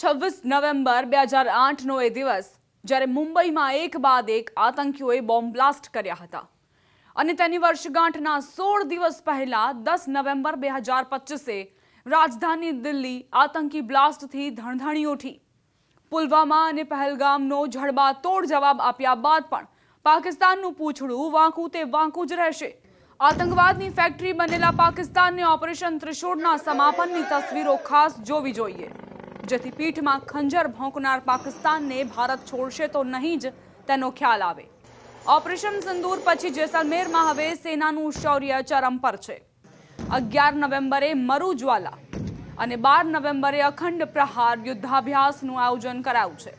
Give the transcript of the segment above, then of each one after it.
26 November 2008નો એ દિવસ જ્યારે મુંબઈમાં એક બાદ એક આતંકીઓએ બોમ્બ બ્લાસ્ટ કર્યા હતા અને તેની વર્ષગાંઠના 16 દિવસ પહેલા 10 નવેમ્બર 2025એ રાજધાની દિલ્હી આતંકી બ્લાસ્ટથી ધણધણી ઉઠી। પુલવામા અને પહેલગામનો જડબાતોડ જવાબ આપ્યા બાદ પણ પાકિસ્તાનનું પૂંછડું વાંકું તે વાંકું જ રહેશે। આતંકવાદની ફેક્ટરી બનેલા પાકિસ્તાનને ઓપરેશન ત્રિશૂળના સમાપનની તસવીરો ખાસ જોવી જોઈએ, જેથી પીઠમાં ખંજર ભોંકનાર પાકિસ્તાનને ભારત છોડશે તો નહીં જ તેનો ખ્યાલ આવે। ઓપરેશન સિંદૂર પછી જેસલમેરમાં હવે સેનાનું શૌર્ય ચરમ પર છે। 11 નવેમ્બરે મરુજ્વાલા અને 12 નવેમ્બરે અખંડ પ્રહાર યુદ્ધાભ્યાસનું આયોજન કરાયું છે।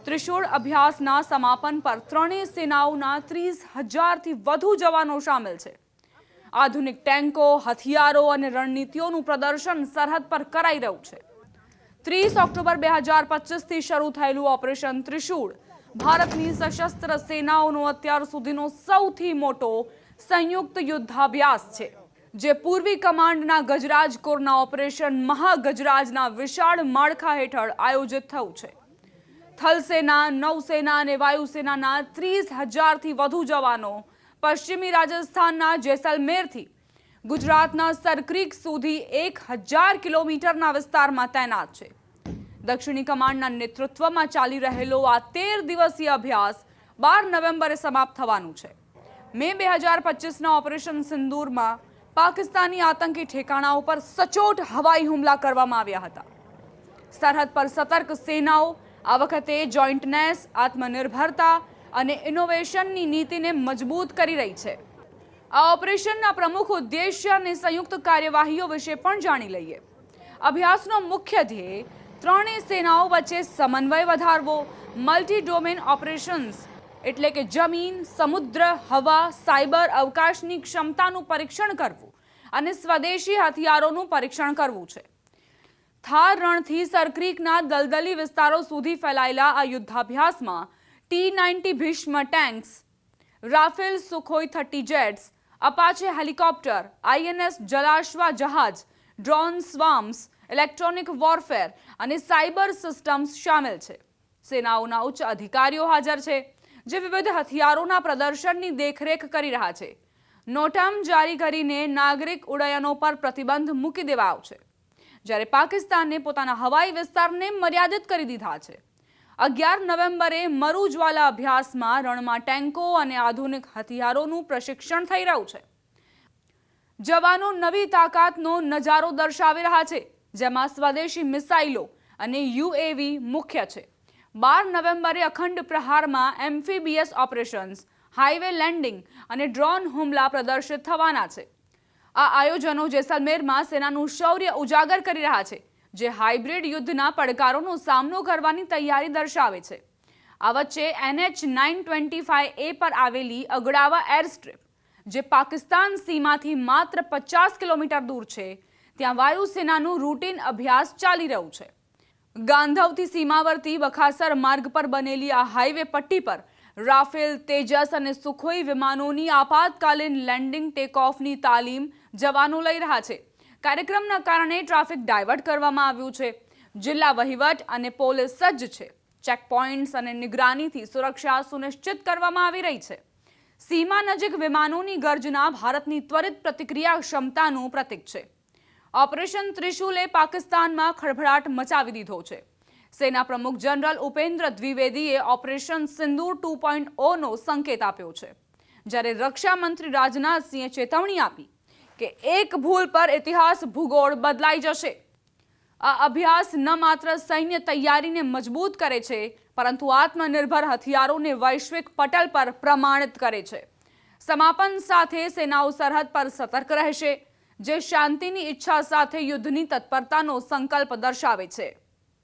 ત્રિશૂળ અભ્યાસના સમાપન પર ત્રણેય સેનાઓના 30,000થી વધુ જવાનો સામેલ છે। આધુનિક ટેન્કો, હથિયારો અને રણનીતિઓનું પ્રદર્શન સરહદ પર કરાઈ રહ્યું છે। 30 ઓક્ટોબર 2025થી શરૂ થયેલું ઓપરેશન ત્રિશૂળ ભારતની સશસ્ત્ર સેનાઓનો અત્યાર સુધીનો સૌથી મોટો સંયુક્ત યુદ્ધાભ્યાસ છે, જે પૂર્વી કમાન્ડના ગજરાજ કોરના ઓપરેશન મહાગજરાજના વિશાળ માળખા હેઠળ આયોજિત થયું છે। થલ સેના, નૌસેના અને વાયુસેનાના 30,000થી વધુ જવાનો પશ્ચિમી રાજસ્થાનના જેસલમેરથી ગુજરાતના સરક્રીક સુધી 1,000 કિલોમીટરના વિસ્તારમાં તૈનાત છે। દક્ષિણી કમાન્ડના નેતૃત્વમાં ચાલી રહેલો આ 13 દિવસીય અભ્યાસ 12 નવેમ્બરે સમાપ્ત થવાનું છે। મે 2025ના ઓપરેશન સિંદૂરમાં પાકિસ્તાની આતંકી ઠેકાણાઓ પર સચોટ હવાઈ હુમલા કરવામાં આવ્યા હતા। સરહદ પર સતર્ક સેનાઓ આ વખતે જોઇન્ટનેસ, આત્મનિર્ભરતા અને ઇનોવેશનની નીતિને મજબૂત કરી રહી છે। આ ઓપરેશનના પ્રમુખ ઉદ્દેશ્ય અને સંયુક્ત કાર્યવાહીઓ વિશે પણ જાણી લઈએ। અભ્યાસનો મુખ્ય ધ્યેય ત્રણેય સેનાઓ વચ્ચે સમન્વય વધારવો, મલ્ટી ડોમેન ઓપરેશન્સ એટલે કે જમીન, સમુદ્ર, હવા, સાયબર, અવકાશની ક્ષમતાનું પરીક્ષણ કરવું અને સ્વદેશી હથિયારોનું પરીક્ષણ કરવું છે। થાર રણથી સરક્રીકના દલદલી વિસ્તારો સુધી ફેલાયેલા આ યુદ્ધાભ્યાસમાં T-90 Bhishma tanks, Rafale Sukhoi 30 jets, Apache helicopter, INS જલાશ્વા જહાજ, ડ્રોન સ્વામ્સ, ઇલેક્ટ્રોનિક વોરફેર અને સાયબર સિસ્ટમ્સ સામેલ છે। સેનાઓના ઉચ્ચ અધિકારીઓ હાજર છે, જે વિવિધ હથિયારોના પ્રદર્શનની દેખરેખ કરી રહ્યા છે। નોટામ જારી કરીને નાગરિક ઉડ્ડયનો પર પ્રતિબંધ મૂકી દેવાયો છે, જ્યારે પાકિસ્તાને પોતાના હવાઈ વિસ્તારને મર્યાદિત કરી દીધા છે। 11 નવેમ્બરે મરુજ્વાલા અભ્યાસમાં રણમાં ટેન્કો અને આધુનિક હથિયારોનું પ્રશિક્ષણ થઈ રહ્યું છે। જવાનો નવી તાકાતનો નજારો દર્શાવી રહ્યા છે, જેમાં સ્વદેશી મિસાઇલો અને UAV મુખ્ય છે। 12 નવેમ્બરે અખંડ પ્રહારમાં એમ્ફીબિયસ ઓપરેશન્સ, હાઈવે લેન્ડિંગ અને ડ્રોન હુમલા પ્રદર્શિત થવાના છે। આ આયોજનો જેસલમેરમાં સેનાનું શૌર્ય ઉજાગર કરી રહ્યા છે, જે હાઇબ્રિડ યુદ્ધના પડકારોનો સામનો કરવાની તૈયારી દર્શાવે છે। આ વચ્ચે NH 925A પર આવેલી અગડાવા એરસ્ટ્રીપ, જે પાકિસ્તાન સીમાથી માત્ર 50 કિલોમીટર દૂર છે, ત્યાં વાયુસેનાનું રૂટીન અભ્યાસ ચાલી રહ્યું છે। ગાંધવથી સીમાવર્તી બખાસર માર્ગ પર બનેલી આ હાઈવે પટ્ટી પર રાફેલ, તેજસ અને સુખોઈ વિમાનોની આપાતકાલીન લેન્ડિંગ ટેકઓફની તાલીમ જવાનો લઈ રહ્યા છે। કાર્યક્રમના કારણે ટ્રાફિક ડાયવર્ટ કરવામાં આવ્યું છે। જિલ્લા વહીવટ અને પોલીસ સજ્જ છે। ચેકપોઇન્ટ્સ અને નિગરાનીથી સુરક્ષા સુનિશ્ચિત કરવામાં આવી રહી છે। સીમા નજીક વિમાનોની ગર્જના ભારતની ત્વરિત પ્રતિક્રિયા ક્ષમતાનું પ્રતીક છે। ઓપરેશન ત્રિશૂલે પાકિસ્તાનમાં ખળભળાટ મચાવી દીધો છે। સેના પ્રમુખ જનરલ ઉપેન્દ્ર દ્વિવેદીએ ઓપરેશન સિંદૂર 2.0નો સંકેત આપ્યો છે, જ્યારે રક્ષા મંત્રી રાજનાથસિંહે ચેતવણી આપી કે એક ભૂલ પર ઇતિહાસ ભૂગોળ બદલાઈ જશે। આ અભ્યાસ ન માત્ર સૈન્ય તૈયારીને મજબૂત કરે છે, પરંતુ આત્મનિર્ભર હથિયારોને વૈશ્વિક પટલ પર પ્રમાણિત કરે છે। સમાપન સાથે સેનાઓ સરહદ પર સતર્ક રહેશે, જે શાંતિની ઈચ્છા સાથે યુદ્ધની તત્પરતાનો સંકલ્પ દર્શાવે છે।